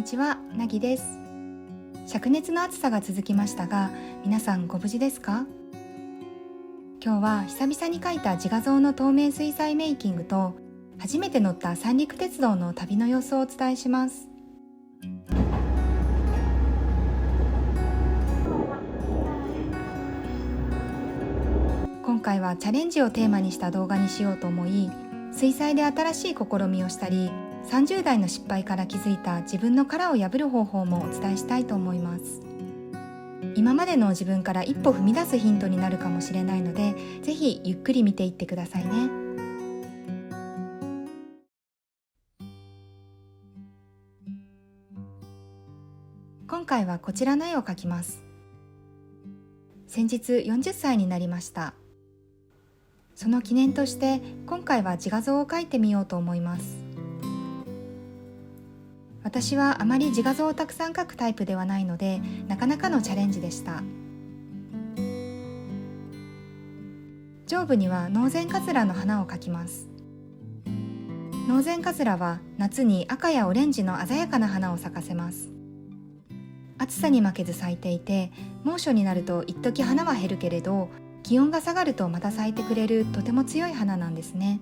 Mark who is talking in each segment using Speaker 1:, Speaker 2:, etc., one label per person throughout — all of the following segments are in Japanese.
Speaker 1: ちは、なぎです。灼熱の暑さが続きましたが、皆さんご無事ですか？今日は久々に描いた自画像の透明水彩メイキングと、初めて乗った三陸鉄道の旅の様子をお伝えします。今回はチャレンジをテーマにした動画にしようと思い、水彩で新しい試みをしたり、30代の失敗から気づいた自分の殻を破る方法もお伝えしたいと思います。今までの自分から一歩踏み出すヒントになるかもしれないので、ぜひゆっくり見ていってくださいね。今回はこちらの絵を描きます。先日40歳になりました。その記念として今回は自画像を描いてみようと思います。私はあまり自画像をたくさん描くタイプではないので、なかなかのチャレンジでした。上部にはノウゼンカズラの花を描きます。ノウゼンカズラは夏に赤やオレンジの鮮やかな花を咲かせます。暑さに負けず咲いていて、猛暑になると一時花は減るけれど、気温が下がるとまた咲いてくれるとても強い花なんですね。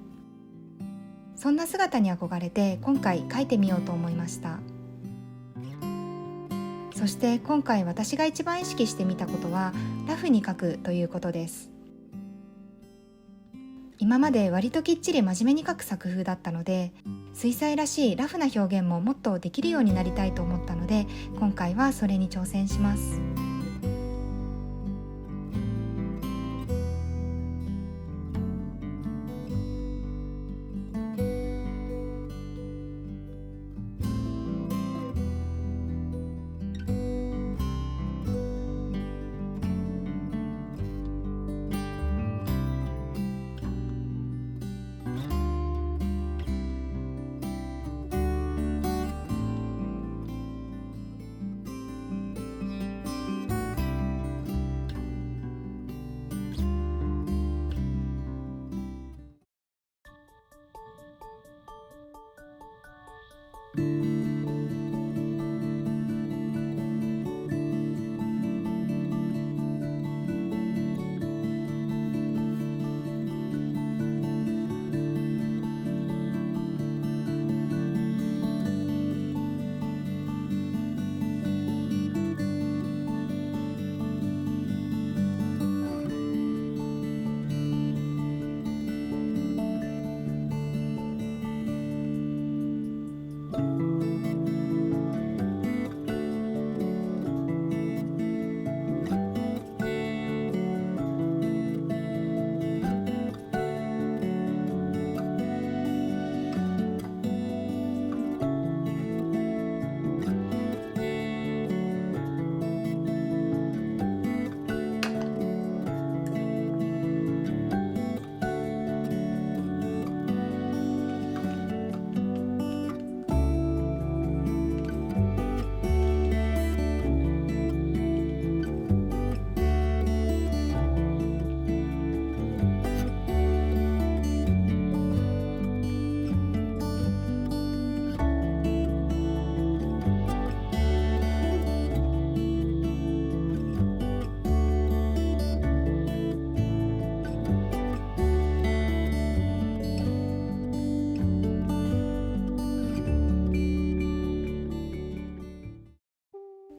Speaker 1: そんな姿に憧れて今回描いてみようと思いました。そして今回私が一番意識してみたことは、ラフに描くということです。今まで割ときっちり真面目に描く作風だったので、水彩らしいラフな表現ももっとできるようになりたいと思ったので、今回はそれに挑戦します。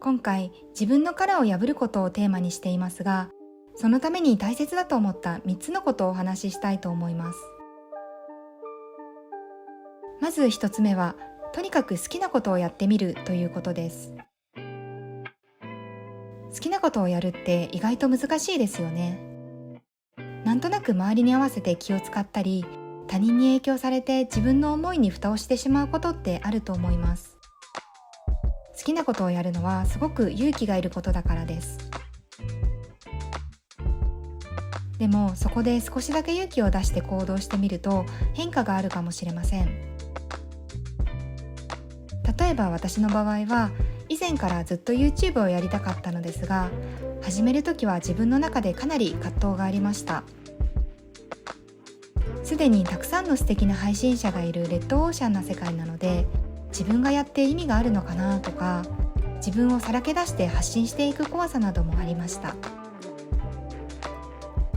Speaker 1: 今回、自分の殻を破ることをテーマにしていますが、そのために大切だと思った3つのことをお話ししたいと思います。まず1つ目は、とにかく好きなことをやってみるということです。好きなことをやるって意外と難しいですよね。なんとなく周りに合わせて気を使ったり、他人に影響されて自分の思いに蓋をしてしまうことってあると思います。好きなことをやるのはすごく勇気がいることだからです。でもそこで少しだけ勇気を出して行動してみると変化があるかもしれません。例えば私の場合は以前からずっと YouTube をやりたかったのですが、始めるときは自分の中でかなり葛藤がありました。すでにたくさんの素敵な配信者がいるレッドオーシャンな世界なので、自分がやって意味があるのかなとか、自分をさらけ出して発信していく怖さなどもありました。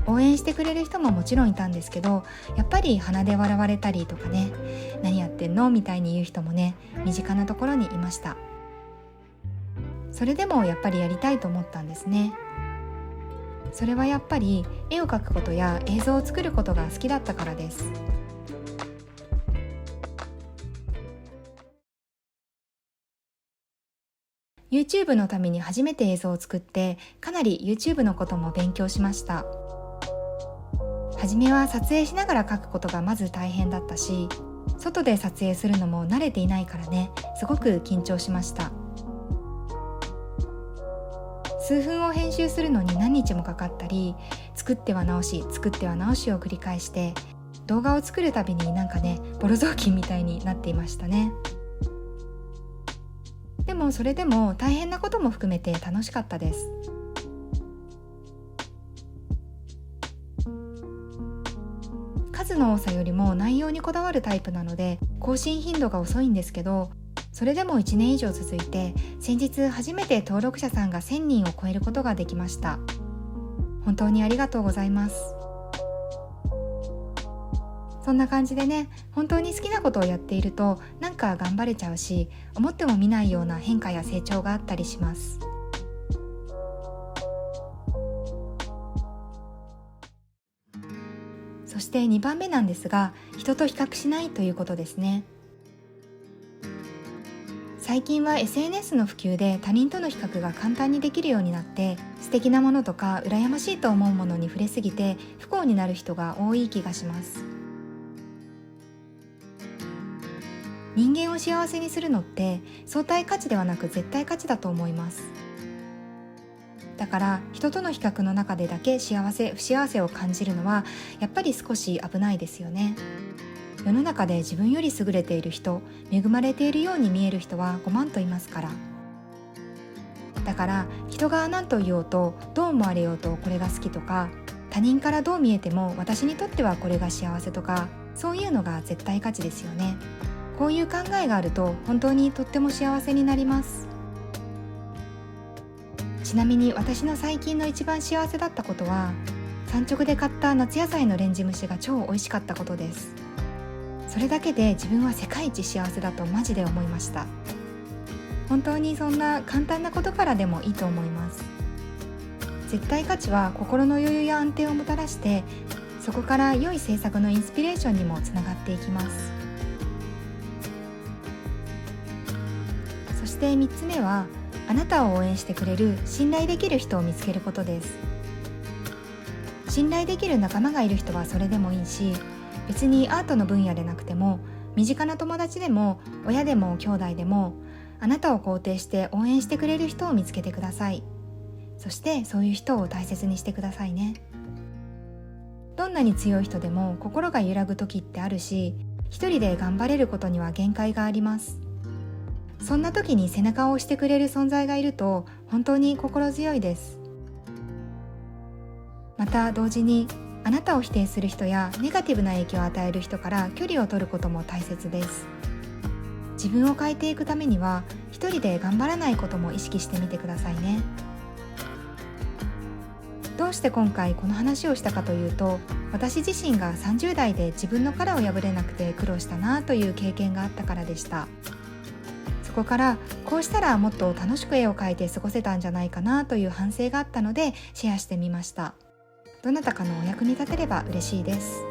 Speaker 1: 応援してくれる人ももちろんいたんですけど、やっぱり鼻で笑われたりとかね、何やってんのみたいに言う人もね、身近なところにいました。それでもやっぱりやりたいと思ったんですね。それはやっぱり絵を描くことや映像を作ることが好きだったからです。YouTube のために初めて映像を作って、かなり YouTube のことも勉強しました。初めは撮影しながら描くことがまず大変だったし、外で撮影するのも慣れていないからね、すごく緊張しました。数分を編集するのに何日もかかったり、作っては直し作っては直しを繰り返して、動画を作るたびになんかね、ボロ雑巾みたいになっていましたね。でもそれでも大変なことも含めて楽しかったです。数の多さよりも内容にこだわるタイプなので、更新頻度が遅いんですけど、それでも1年以上続いて、先日初めて登録者さんが1000人を超えることができました。本当にありがとうございます。そんな感じでね、本当に好きなことをやっているとなんか頑張れちゃうし、思っても見ないような変化や成長があったりします。そして2番目なんですが、人と比較しないということですね。最近は SNS の普及で他人との比較が簡単にできるようになって、素敵なものとか羨ましいと思うものに触れすぎて不幸になる人が多い気がします。人間を幸せにするのって相対価値ではなく絶対価値だと思います。だから人との比較の中でだけ幸せ不幸せを感じるのはやっぱり少し危ないですよね。世の中で自分より優れている人、恵まれているように見える人は5万といますから。だから人が何と言おうとどう思われようとこれが好きとか、他人からどう見えても私にとってはこれが幸せとか、そういうのが絶対価値ですよね。こういう考えがあると本当にとっても幸せになります。ちなみに私の最近の一番幸せだったことは、産直で買った夏野菜のレンジ蒸しが超美味しかったことです。それだけで自分は世界一幸せだとマジで思いました。本当にそんな簡単なことからでもいいと思います。絶対価値は心の余裕や安定をもたらして、そこから良い制作のインスピレーションにもつながっていきます。そして3つ目は、あなたを応援してくれる信頼できる人を見つけることです。信頼できる仲間がいる人はそれでもいいし、別にアートの分野でなくても、身近な友達でも親でも兄弟でも、あなたを肯定して応援してくれる人を見つけてください。そしてそういう人を大切にしてくださいね。どんなに強い人でも心が揺らぐ時ってあるし、一人で頑張れることには限界があります。そんな時に背中を押してくれる存在がいると本当に心強いです。また同時に、あなたを否定する人やネガティブな影響を与える人から距離を取ることも大切です。自分を変えていくためには一人で頑張らないことも意識してみてくださいね。どうして今回この話をしたかというと、私自身が30代で自分の殻を破れなくて苦労したなという経験があったからでした。そこからこうしたらもっと楽しく絵を描いて過ごせたんじゃないかなという反省があったのでシェアしてみました。どなたかのお役に立てれば嬉しいです。